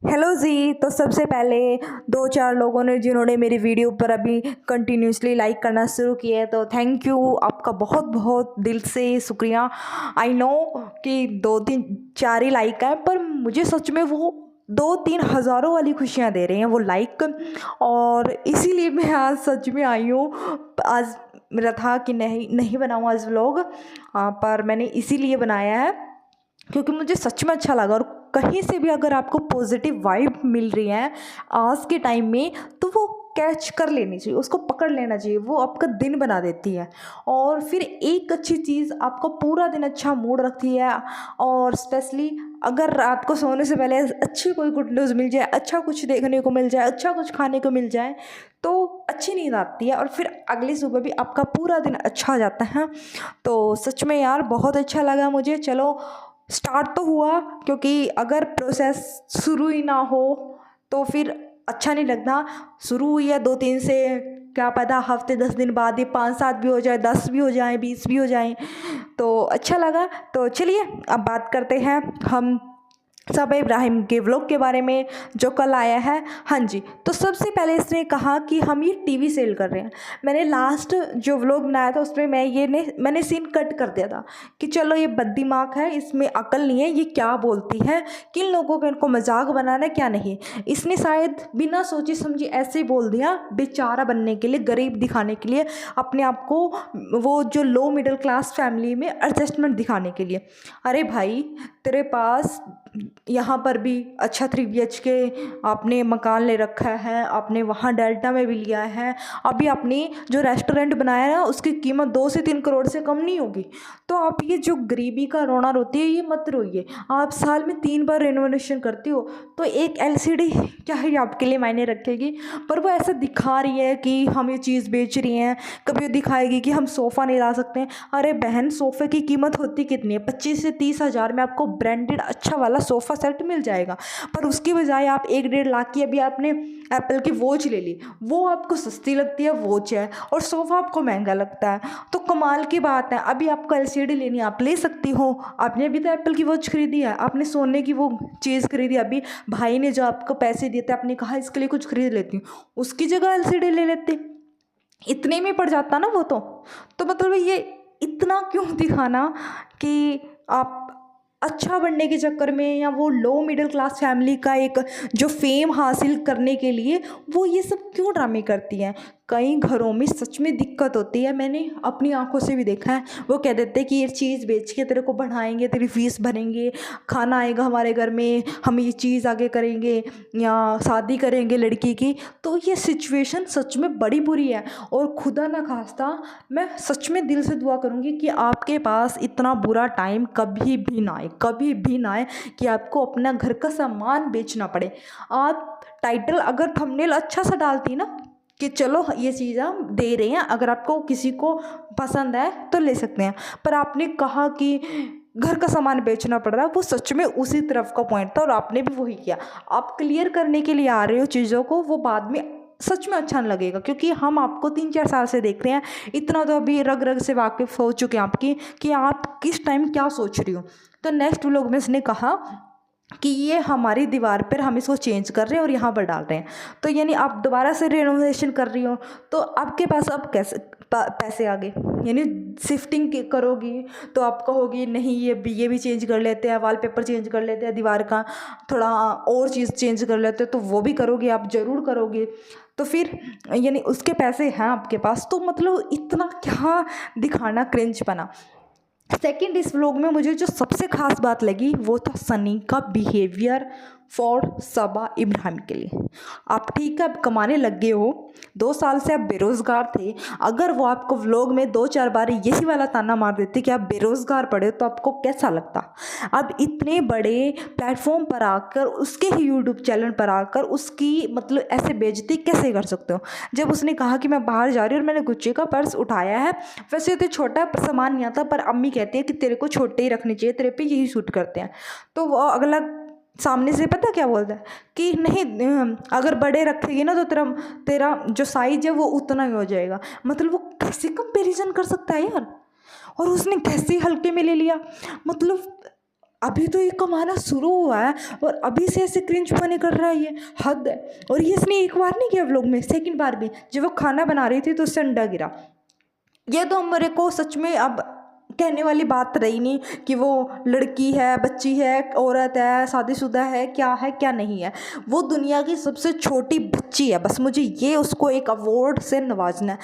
Hello जी। तो सबसे पहले दो चार लोगों ने जिन्होंने मेरी वीडियो पर अभी कंटिन्यूसली लाइक करना शुरू किया है, तो थैंक यू, आपका बहुत बहुत दिल से शुक्रिया। आई नो कि दो तीन चार ही लाइक है, पर मुझे सच में वो दो तीन हज़ारों वाली खुशियाँ दे रहे हैं वो लाइक। और इसीलिए मैं आज सच में आई हूँ। आज मेरा था कि नहीं नहीं बनाऊँ आज व्लॉग, पर मैंने इसीलिए बनाया है क्योंकि मुझे सच में अच्छा लगा। और कहीं से भी अगर आपको पॉजिटिव वाइब मिल रही है आज के टाइम में, तो वो कैच कर लेनी चाहिए, उसको पकड़ लेना चाहिए, वो आपका दिन बना देती है। और फिर एक अच्छी चीज़ आपको पूरा दिन अच्छा मूड रखती है। और स्पेशली अगर रात को सोने से पहले अच्छी कोई गुड न्यूज़ मिल जाए, अच्छा कुछ देखने को मिल जाए, अच्छा कुछ खाने को मिल जाए, तो अच्छी नींद आती है और फिर अगली सुबह भी आपका पूरा दिन अच्छा जाता है। तो सच में यार बहुत अच्छा लगा मुझे। चलो स्टार्ट तो हुआ, क्योंकि अगर प्रोसेस शुरू ही ना हो तो फिर अच्छा नहीं लगता। शुरू हुई है दो तीन से, क्या पता हफ्ते 10 दिन बाद ही 5 7 भी हो जाए, 10 भी हो जाए, 20 भी हो जाए, तो अच्छा लगा। तो चलिए अब बात करते हैं हम सबा इब्राहिम के व्लॉग के बारे में जो कल आया है। हाँ जी, तो सबसे पहले इसने कहा कि हम ये टीवी सेल कर रहे हैं। मैंने लास्ट जो व्लॉग बनाया था उसमें मैंने सीन कट कर दिया था कि चलो ये बददिमाग है, इसमें अकल नहीं है, ये क्या बोलती है, किन लोगों को इनको मजाक बनाना है क्या नहीं। इसने शायद बिना सोची समझी ऐसे ही बोल दिया, बेचारा बनने के लिए, गरीब दिखाने के लिए, अपने आप को वो जो लो मिडिल क्लास फैमिली में एडजस्टमेंट दिखाने के लिए। अरे भाई, तेरे पास यहाँ पर भी अच्छा 3 BHK आपने मकान ले रखा है, आपने वहाँ डेल्टा में भी लिया है, अभी आपने जो रेस्टोरेंट बनाया है उसकी कीमत 2 से 3 करोड़ से कम नहीं होगी। तो आप ये जो गरीबी का रोना रोती है ये मत रोइए। आप साल में 3 बार रेनोवेशन करती हो, तो एक LCD क्या ही आपके लिए मायने रखेगी। पर वो ऐसा दिखा रही है कि हम ये चीज़ बेच रही हैं, कभी वो दिखाएगी कि हम सोफ़ा नहीं ला सकते हैं। अरे बहन, सोफ़े की कीमत होती कितनी है? 25 से 30 हज़ार में आपको ब्रांडेड अच्छा वाला सोफ़ा सेट मिल जाएगा। पर उसकी बजाय आप 1 1.5 लाख की अभी आपने एप्पल की वॉच ले ली, वो आपको सस्ती लगती है वॉच है, और सोफ़ा आपको महंगा लगता है। तो कमाल की बात है, अभी आपको LCD लेनी है आप ले सकती हो। आपने अभी तो एप्पल की वॉच खरीदी है, आपने सोने की वो चीज़ खरीदी, अभी भाई ने जो आपको पैसे दिए थे आपने कहा इसके लिए कुछ खरीद लेती हूँ, उसकी जगह LCD ले लेते, इतने में पड़ जाता ना वो तो मतलब ये इतना क्यों दिखाना कि आप अच्छा बनने के चक्कर में, या वो लो मिडिल क्लास फैमिली का एक जो फेम हासिल करने के लिए वो ये सब क्यों ड्रामे करती हैं। कई घरों में सच में दिक्कत होती है, मैंने अपनी आंखों से भी देखा है। वो कह देते हैं कि ये चीज़ बेच के तेरे को बढ़ाएंगे, तेरी फीस भरेंगे, खाना आएगा हमारे घर में, हम ये चीज़ आगे करेंगे, या शादी करेंगे लड़की की। तो ये सिचुएशन सच में बड़ी बुरी है। और खुदा ना खास्ता, मैं सच में दिल से दुआ करूँगी कि आपके पास इतना बुरा टाइम कभी भी ना आए, कभी भी ना आए कि आपको अपना घर का सामान बेचना पड़े। आप टाइटल अगर थंबनेल अच्छा सा डालती ना कि चलो ये चीज़ हम दे रहे हैं, अगर आपको किसी को पसंद है तो ले सकते हैं, पर आपने कहा कि घर का सामान बेचना पड़ रहा है, वो सच में उसी तरफ का पॉइंट था और आपने भी वही किया। आप क्लियर करने के लिए आ रहे हो चीज़ों को, वो बाद में सच में अच्छा नहीं लगेगा, क्योंकि हम आपको 3 4 साल से देख रहे हैं, इतना तो अभी रग रग से वाकिफ हो चुके हैं आपकी कि आप किस टाइम क्या सोच रही हो। तो नेक्स्ट व्लॉग में इसने कहा कि ये हमारी दीवार पर हम इसको चेंज कर रहे हैं और यहाँ पर डाल रहे हैं। तो यानी आप दोबारा से रेनोवेशन कर रही हो, तो आपके पास अब कैसे पैसे आ गए? यानी शिफ्टिंग करोगी तो आप कहोगी नहीं ये भी चेंज कर लेते हैं, वॉलपेपर चेंज कर लेते हैं, दीवार का थोड़ा और चीज़ चेंज कर लेते हैं, तो वो भी करोगे, आप ज़रूर करोगे। तो फिर यानी उसके पैसे हैं आपके पास, तो मतलब इतना क्या दिखाना क्रिंज बना। सेकंड, इस व्लॉग में मुझे जो सबसे खास बात लगी वो था सनी का बिहेवियर फॉर सबा इब्राहिम के लिए। आप ठीक है, अब कमाने लग गए हो, 2 साल से आप बेरोज़गार थे, अगर वो आपको व्लॉग में 2 4 बार यही वाला ताना मार देते कि आप बेरोज़गार पड़े हो, तो आपको कैसा लगता? अब इतने बड़े प्लेटफॉर्म पर आकर, उसके ही यूट्यूब चैनल पर आकर उसकी मतलब ऐसे बेइज्जती कैसे कर सकते हो? जब उसने कहा कि मैं बाहर जा रही हूँ और मैंने गुच्ची का पर्स उठाया है, वैसे तो छोटा सामान नहीं आता, पर अम्मी कहती है कि तेरे को छोटे ही रखने चाहिए, तेरे पे यही सूट करते हैं। तो वो अगला सामने से पता क्या बोलता है कि नहीं, अगर बड़े रखेगी ना तो तेरा तेरा जो साइज है वो उतना ही हो जाएगा। मतलब वो कैसे कंपैरिजन कर सकता है यार? और उसने कैसे हल्के में ले लिया, मतलब अभी तो ये कमाना शुरू हुआ है और अभी से ऐसे क्रिंज पने कर रहा है, ये हद है। और ये इसने एक बार नहीं किया व्लॉग में, सेकंड बार भी जब वो खाना बना रही थी तो उससे अंडा गिरा। ये तो मेरे को सच में अब कहने वाली बात रही नहीं कि वो लड़की है, बच्ची है, औरत है, शादीशुदा है क्या नहीं है। वो दुनिया की सबसे छोटी बच्ची है, बस मुझे ये उसको एक अवार्ड से नवाजना है।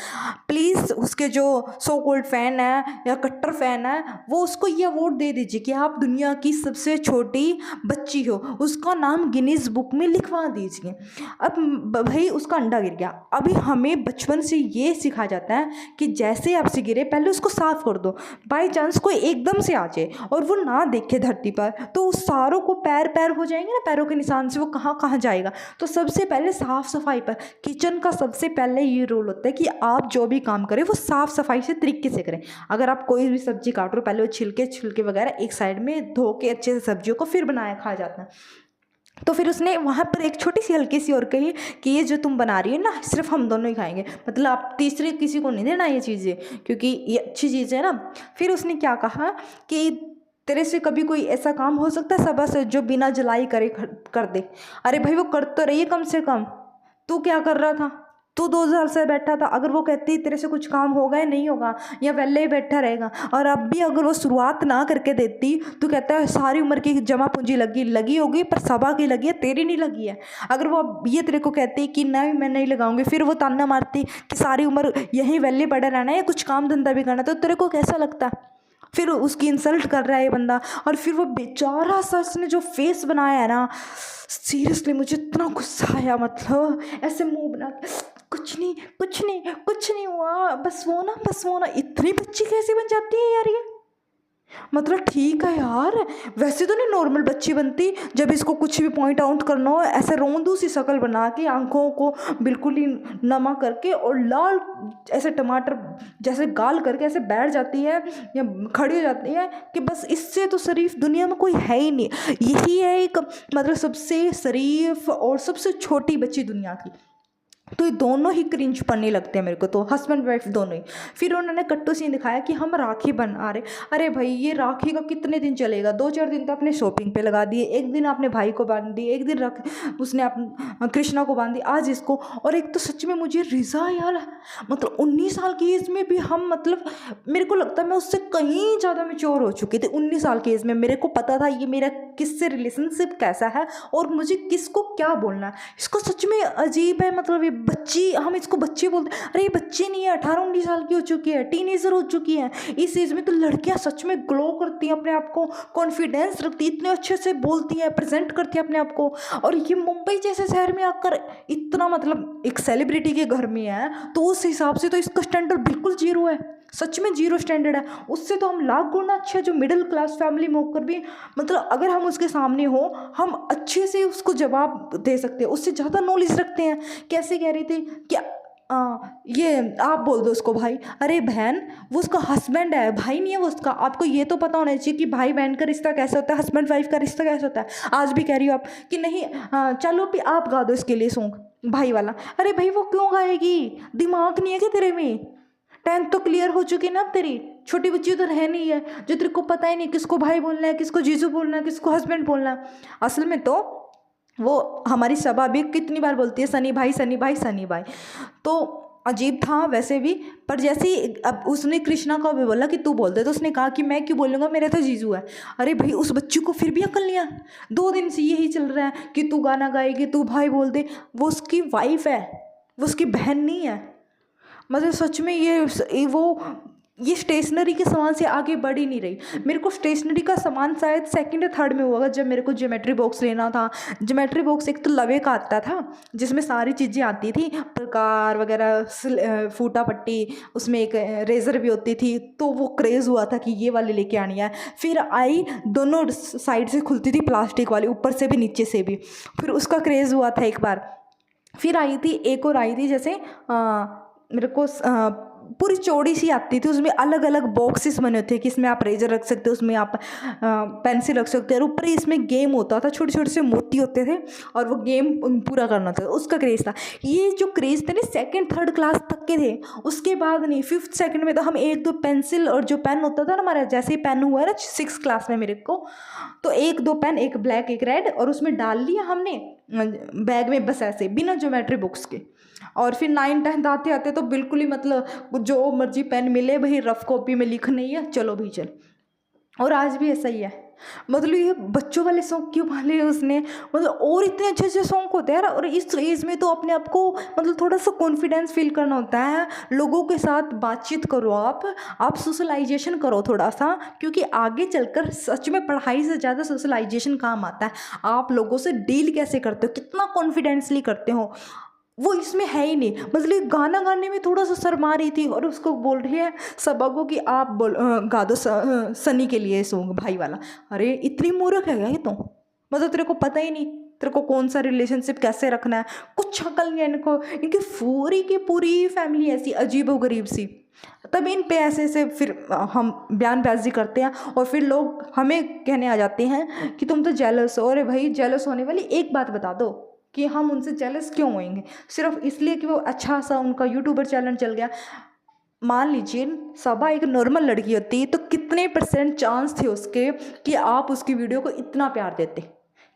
प्लीज़ उसके जो सो कॉल्ड फ़ैन है या कट्टर फ़ैन है वो उसको ये अवार्ड दे दीजिए कि आप दुनिया की सबसे छोटी बच्ची हो, उसका नाम गिनीज बुक में लिखवा दीजिए। अब भाई उसका अंडा गिर गया। अभी हमें बचपन से ये सिखाया जाता है कि जैसे आपसे गिरे पहले उसको साफ़ कर दो। बाई चांस कोई एकदम से आ जाए और वो ना देखे धरती पर तो उस सारों को पैर हो जाएंगे ना, पैरों के निशान से वो कहाँ कहाँ जाएगा। तो सबसे पहले साफ़ सफाई पर, किचन का सबसे पहले ये रोल होता है कि आप जो भी काम करें वो साफ़ सफाई से तरीके से करें। अगर आप कोई भी सब्जी काट रहे हो पहले वो छिलके वगैरह एक साइड में धो के अच्छे से सब्जियों को फिर बनाया खाया जाता है। तो फिर उसने वहाँ पर एक छोटी सी हल्की सी और कही कि ये जो तुम बना रही हो ना सिर्फ हम दोनों ही खाएंगे, मतलब आप तीसरे किसी को नहीं देना ये चीज़ें, क्योंकि ये अच्छी चीज़ है ना। फिर उसने क्या कहा कि तेरे से कभी कोई ऐसा काम हो सकता है सुबह से जो बिना जलाई करे कर दे। अरे भाई वो कर तो रही है कम से कम, तू क्या कर रहा था? तू 2 साल से बैठा था। अगर वो कहती तेरे से कुछ काम होगा या नहीं होगा या वैले ही बैठा रहेगा, और अब भी अगर वो शुरुआत ना करके देती तो कहता है सारी उम्र की जमा पूंजी लगी होगी पर सबा की लगी है, तेरी नहीं लगी है। अगर वो ये तेरे को कहती कि नहीं मैं नहीं लगाऊंगी, फिर वो ताना मारती कि सारी उम्र यहीं वैले पड़ा रहना है या कुछ काम धंधा भी करना, तो तेरे को कैसा लगता? फिर उसकी इंसल्ट कर रहा है ये बंदा। और फिर वो बेचारा सच ने जो फेस बनाया है ना, सीरियसली मुझे इतना गुस्सा आया, मतलब ऐसे मुंह बना कुछ नहीं हुआ, बस वो ना इतनी बच्ची कैसे बन जाती है यार ये। मतलब ठीक है यार, वैसे तो नहीं नॉर्मल बच्ची बनती, जब इसको कुछ भी पॉइंट आउट करना हो ऐसे रोंदू सी शक्ल बना के आंखों को बिल्कुल ही नमा करके और लाल ऐसे टमाटर जैसे गाल करके ऐसे बैठ जाती है या खड़ी हो जाती है कि बस इससे तो शरीफ दुनिया में कोई है ही नहीं। यही है एक मतलब सबसे शरीफ और सबसे छोटी बच्ची दुनिया की। तो ये दोनों ही क्रिंज पढ़ने लगते हैं मेरे को, तो हस्बैंड वाइफ दोनों ही। फिर उन्होंने कट्टू सीन दिखाया कि हम राखी बना रहे। अरे भाई ये राखी का कितने दिन चलेगा? 2-4 दिन तो आपने शॉपिंग पे लगा दिए, एक दिन आपने भाई को बांध दी, एक दिन उसने कृष्णा को बांध दी, आज इसको। और एक तो सच में मुझे रिजा यार, मतलब 19 साल की एज में भी हम, मतलब मेरे को लगता है मैं उससे कहीं ज़्यादा मैच्योर हो चुकी थी। 19 साल की एज में मेरे को पता था ये मेरा किससे रिलेशनशिप कैसा है और मुझे किसको क्या बोलना है। इसको सच में अजीब है, मतलब ये बच्ची, हम इसको बच्ची बोलते हैं, अरे ये बच्ची नहीं है, 18-19 साल की हो चुकी है, टीनेजर हो चुकी है। इस एज में तो लड़कियां सच में ग्लो करती हैं, अपने आप को कॉन्फिडेंस रखती, इतने अच्छे से बोलती हैं, प्रेजेंट करती हैं अपने आप को। और ये मुंबई जैसे शहर में आकर इतना, मतलब एक सेलिब्रिटी के घर में है, तो उस हिसाब से तो इसका स्टैंडर्ड बिल्कुल जीरो है, सच में जीरो स्टैंडर्ड है। उससे तो हम लाख गुना अच्छे, जो मिडिल क्लास फैमिली में होकर भी, मतलब अगर हम उसके सामने हो हम अच्छे से उसको जवाब दे सकते हैं, उससे ज़्यादा नॉलेज रखते हैं। कैसे कह रही थी कि ये आप बोल दो उसको भाई। अरे बहन, वो उसका हस्बैंड है, भाई नहीं है वो उसका। आपको ये तो पता होना चाहिए कि भाई बहन का रिश्ता कैसा होता है, हस्बैंड वाइफ का रिश्ता कैसा होता है। आज भी कह रही हो आप कि नहीं, चलो भी आप गा दो इसके लिए सॉन्ग भाई वाला। अरे भाई वो क्यों गाएगी? दिमाग नहीं है क्या तेरे में? 10th तो क्लियर हो चुकी ना तेरी, छोटी बच्ची तो रह नहीं है जो तेरे को पता ही नहीं किसको भाई बोलना है, किसको जीजू बोलना है, किसको हस्बैंड बोलना है। असल में तो वो हमारी सभा भी कितनी बार बोलती है सनी भाई सनी भाई सनी भाई। तो अजीब था वैसे भी, पर जैसे ही अब उसने कृष्णा को भी बोला कि तू बोल दे, तो उसने कहा कि मैं क्यों बोलूँगा, मेरा तो जीजू है। अरे भाई उस बच्ची को फिर भी अकल नहीं है। 2 दिन से यही चल रहा है कि तू गाना गाएगी, तू भाई बोल दे। वो उसकी वाइफ है, वो उसकी बहन नहीं है। मतलब सच में ये स्टेशनरी के सामान से आगे बढ़ ही नहीं रही। मेरे को स्टेशनरी का सामान शायद 2nd या 3rd में हुआ जब मेरे को ज्योमेट्री बॉक्स लेना था। ज्योमेट्री बॉक्स एक तो लवे का आता था जिसमें सारी चीज़ें आती थी, प्रकार वगैरह, फूटा पट्टी, उसमें एक रेज़र भी होती थी। तो वो क्रेज़ हुआ था कि ये वाली लेके आनी है। फिर आई, दोनों साइड से खुलती थी प्लास्टिक वाली, ऊपर से भी नीचे से भी। फिर उसका क्रेज़ हुआ था एक बार। फिर आई थी एक और आई थी, जैसे मेरे को पूरी चौड़ी सी आती थी, उसमें अलग अलग बॉक्सेस बने होते हैं कि इसमें आप रेजर रख सकते हो, उसमें आप पेंसिल रख सकते हो, और ऊपर ही इसमें गेम होता था, छोटे छोटे से मोती होते थे और वो गेम पूरा करना था, उसका क्रेज़ था। ये जो क्रेज़ थे ना सेकंड थर्ड क्लास तक के थे, उसके बाद नहीं, फिफ्थ सेकंड में तो हम एक दो पेंसिल और जो पेन होता था ना हमारा, जैसे ही पेन हुआ ना सिक्स क्लास में मेरे को, तो एक दो पेन, एक ब्लैक एक रेड, और उसमें डाल लिया हमने बैग में बस ऐसे बिना ज्योमेट्री बुक्स के। और फिर 9th 10th आते आते तो बिल्कुल ही मतलब जो मर्जी पेन मिले भाई, रफ कॉपी में लिखना ही है, चलो भी चल। और आज भी ऐसा ही है। मतलब ये बच्चों वाले शौक क्यों पाले उसने, मतलब और इतने अच्छे अच्छे शौक होते हैं यार। और इस एज में तो अपने आप को मतलब थोड़ा सा कॉन्फिडेंस फील करना होता है, लोगों के साथ बातचीत करो, आप सोशलाइजेशन करो थोड़ा सा, क्योंकि आगे चलकर सच में पढ़ाई से ज़्यादा सोशलाइजेशन काम आता है। आप लोगों से डील कैसे करते हो, कितना कॉन्फिडेंसली करते हो, वो इसमें है ही नहीं। मतलब गाना गाने में थोड़ा सा शर्मा रही थी और उसको बोल रही है सबा को कि आप गा दो सनी के लिए सॉन्ग भाई वाला। अरे इतनी मूर्ख है क्या ये तो, मतलब तेरे को पता ही नहीं तेरे को कौन सा रिलेशनशिप कैसे रखना है, कुछ अकल नहीं है इनको। इनकी पूरी की पूरी फैमिली ऐसी अजीब व गरीब सी, तब इन पे ऐसे से फिर हम बयानबाजी करते हैं और फिर लोग हमें कहने आ जाते हैं कि तुम तो जेलस हो। अरे भाई जेलस होने वाली एक बात बता दो कि हम उनसे जेलस क्यों होंगे, सिर्फ इसलिए कि वो अच्छा सा उनका यूट्यूबर चैनल चल गया। मान लीजिए सबा एक नॉर्मल लड़की होती तो कितने % चांस थे उसके कि आप उसकी वीडियो को इतना प्यार देते,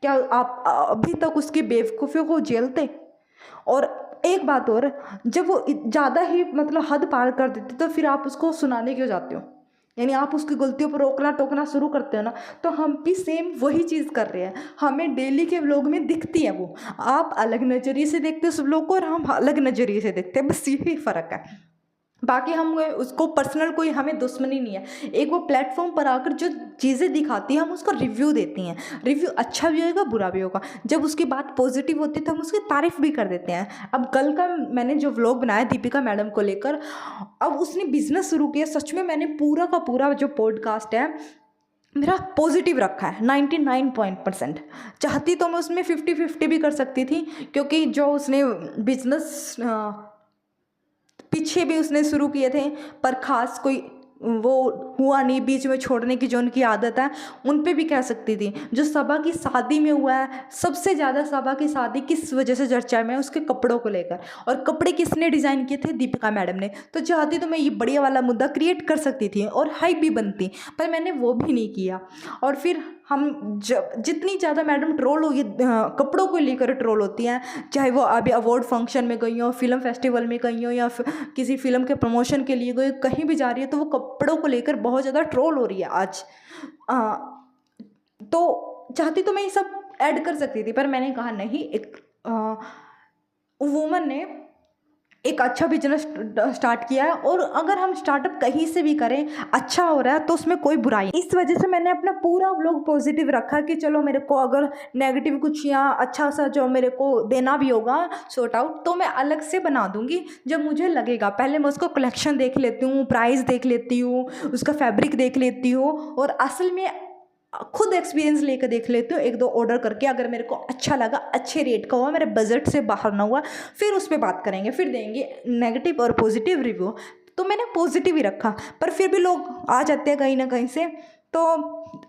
क्या आप अभी तक उसकी बेवकूफ़ियों को झेलते। और एक बात और, जब वो ज़्यादा ही मतलब हद पार कर देते तो फिर आप उसको सुनाने क्यों जाते हो, यानी आप उसकी गलतियों पर रोकना टोकना शुरू करते हो ना। तो हम भी सेम वही चीज़ कर रहे हैं, हमें डेली के व्लॉग में दिखती है वो, आप अलग नज़रिए से देखते हो सब लोग को और हम अलग नज़रिए से देखते हैं, बस यही फ़र्क है। बाकी हम उसको पर्सनल कोई हमें दुश्मनी नहीं है, एक वो प्लेटफॉर्म पर आकर जो चीज़ें दिखाती है हम उसका रिव्यू देती हैं, रिव्यू अच्छा भी होगा बुरा भी होगा, जब उसकी बात पॉजिटिव होती है तो हम उसकी तारीफ भी कर देते हैं। अब कल का मैंने जो व्लॉग बनाया दीपिका मैडम को लेकर, अब उसने बिजनेस शुरू किया, सच में मैंने पूरा का पूरा जो पॉडकास्ट है मेरा पॉजिटिव रखा है 99% चाहती तो मैं उसमें 50-50 भी कर सकती थी, क्योंकि जो उसने बिजनेस पीछे भी उसने शुरू किए थे पर ख़ास कोई वो हुआ नहीं, बीच में छोड़ने की जो उनकी आदत है उन पे भी कह सकती थी। जो सबा की शादी में हुआ है, सबसे ज़्यादा सबा की शादी किस वजह से चर्चा में, उसके कपड़ों को लेकर, और कपड़े किसने डिज़ाइन किए थे, दीपिका मैडम ने। तो चाहती तो मैं ये बढ़िया वाला मुद्दा क्रिएट कर सकती थी और हाइप भी बनती, पर मैंने वो भी नहीं किया। और फिर हम जब जितनी ज़्यादा मैडम ट्रोल होगी, कपड़ों को लेकर ट्रोल होती हैं, चाहे वो अभी अवार्ड फंक्शन में गई हो, फिल्म फेस्टिवल में गई हो, या किसी फिल्म के प्रमोशन के लिए गई, कहीं भी जा रही है तो वो कपड़ों को लेकर बहुत ज़्यादा ट्रोल हो रही है आज। तो चाहती तो मैं ये सब ऐड कर सकती थी, पर मैंने कहा नहीं, एक वुमन ने एक अच्छा बिजनेस स्टार्ट किया है, और अगर हम स्टार्टअप कहीं से भी करें अच्छा हो रहा है तो उसमें कोई बुराई नहीं। इस वजह से मैंने अपना पूरा व्लॉग पॉजिटिव रखा कि चलो मेरे को अगर नेगेटिव कुछ या अच्छा सा जो मेरे को देना भी होगा सॉर्ट आउट, तो मैं अलग से बना दूंगी जब मुझे लगेगा। पहले मैं उसको कलेक्शन देख लेती हूँ, प्राइस देख लेती हूँ, उसका फैब्रिक देख लेती हूँ, और असल में खुद एक्सपीरियंस लेकर देख लेती हूँ, एक दो ऑर्डर करके, अगर मेरे को अच्छा लगा, अच्छे रेट का हुआ, मेरे बजट से बाहर ना हुआ, फिर उस पर बात करेंगे, फिर देंगे नेगेटिव और पॉजिटिव रिव्यू। तो मैंने पॉजिटिव ही रखा, पर फिर भी लोग आ जाते हैं कहीं ना कहीं से। तो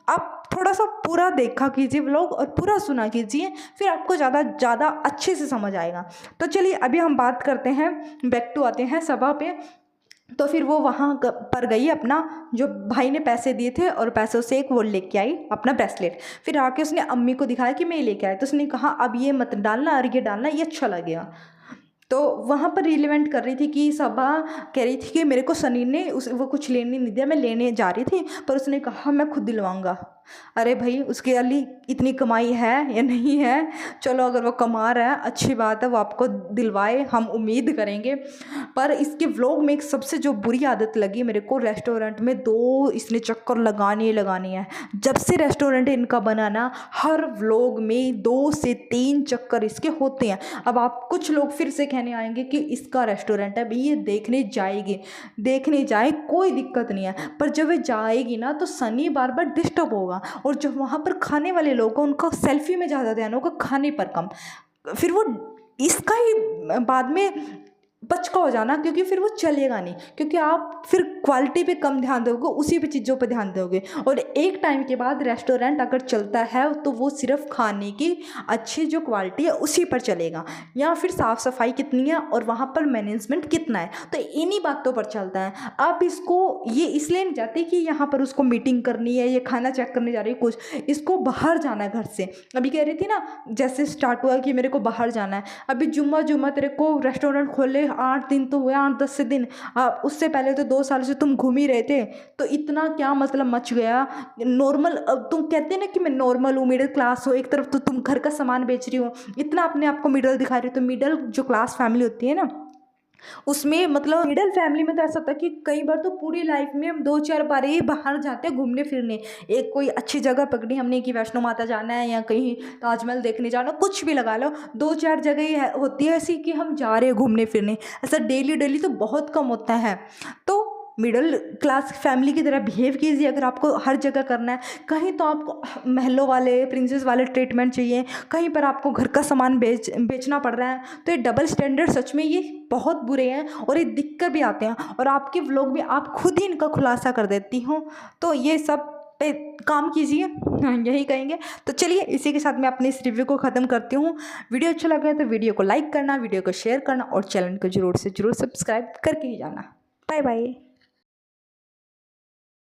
आप थोड़ा सा पूरा देखा कीजिए व्लॉग और पूरा सुना कीजिए, फिर आपको ज़्यादा अच्छे से समझ आएगा। तो चलिए अभी हम बात करते हैं, बैक टू आते हैं सभा पे। तो फिर वो वहाँ पर गई, अपना जो भाई ने पैसे दिए थे और पैसों से एक वो लेके आई अपना ब्रेसलेट, फिर आके उसने अम्मी को दिखाया कि मैं ये लेके आई, तो उसने कहा अब ये मत डालना और ये डालना, ये अच्छा लगेगा। तो वहाँ पर रिलेवेंट कर रही थी कि सबा कह रही थी कि मेरे को सनी ने वो कुछ लेने नहीं दिया, मैं लेने जा रही थी, पर उसने कहा मैं खुद दिलवाऊंगा। अरे भाई उसके लिए इतनी कमाई है या नहीं है, चलो अगर वो कमा रहा है अच्छी बात है, वो आपको दिलवाए, हम उम्मीद करेंगे। पर इसके व्लॉग में एक सबसे जो बुरी आदत लगी मेरे को, रेस्टोरेंट में 2 इसने चक्कर लगानी है। जब से रेस्टोरेंट इनका बना ना, हर व्लॉग में 2 से 3 चक्कर इसके होते हैं। अब आप कुछ लोग फिर से कहने आएंगे कि इसका रेस्टोरेंट है, भाई ये देखने जाए कोई दिक्कत नहीं है, पर जब ये जाएगी ना तो सनी बार बार डिस्टर्ब होगा, और जो वहाँ पर खाने वाले लोग हैं उनका सेल्फी में ज़्यादा ध्यान होगा, खाने पर कम। फिर वो इसका ही बाद में बच का हो जाना, क्योंकि फिर वो चलेगा नहीं, क्योंकि आप फिर क्वालिटी पे कम ध्यान दोगे, उसी पे चीज़ों पे ध्यान दोगे। और एक टाइम के बाद रेस्टोरेंट अगर चलता है तो वो सिर्फ खाने की अच्छी जो क्वालिटी है उसी पर चलेगा, या फिर साफ़ सफाई कितनी है और वहाँ पर मैनेजमेंट कितना है, तो इन्हीं बातों पर चलता है। आप इसको ये इसलिए नहीं चाहते कि यहाँ पर उसको मीटिंग करनी है, ये खाना चेक करने जा रही है कुछ, इसको बाहर जाना है घर से। अभी कह रही थी ना, जैसे स्टार्ट हुआ कि मेरे को बाहर जाना है, अभी जुम्मा जुम्मा तेरे को रेस्टोरेंट खोले 8 दिन तो हुए, 8-10 दिन, उससे पहले तो 2 साल से तुम घूम ही रहे थे, तो इतना क्या मतलब मच गया। नॉर्मल, अब तुम कहते हैं ना कि मैं नॉर्मल हूँ, मिडिल क्लास हो, एक तरफ तो तुम घर का सामान बेच रही हो, इतना अपने आप को मिडिल दिखा रही हो, तो मिडिल जो क्लास फैमिली होती है ना, उसमें मतलब मिडिल फैमिली में तो ऐसा होता है कि कई बार तो पूरी लाइफ में हम 2-4 बार ही बाहर जाते हैं घूमने फिरने। एक कोई अच्छी जगह पकड़ी हमने कि वैष्णो माता जाना है या कहीं ताजमहल देखने जाना, कुछ भी लगा लो, 2-4 जगह ही होती है ऐसी कि हम जा रहे हैं घूमने फिरने। ऐसा डेली डेली तो बहुत कम होता है। तो मिडिल क्लास फैमिली की तरह बिहेव कीजिए अगर आपको हर जगह करना है। कहीं तो आपको महलों वाले प्रिंसेस वाले ट्रीटमेंट चाहिए, कहीं पर आपको घर का सामान बेचना पड़ रहा है, तो ये डबल स्टैंडर्ड सच में ये बहुत बुरे हैं और ये दिख कर भी आते हैं, और आपके व्लॉग में आप खुद ही इनका खुलासा कर देती हूँ। तो ये सब पे काम कीजिए, यही कहेंगे। तो चलिए इसी के साथ मैं अपनी इस रिव्यू को ख़त्म करती हूँ। वीडियो अच्छा लगा है तो वीडियो को लाइक करना, वीडियो को शेयर करना और चैनल को जरूर से जरूर सब्सक्राइब करके ही जाना। Bye bye.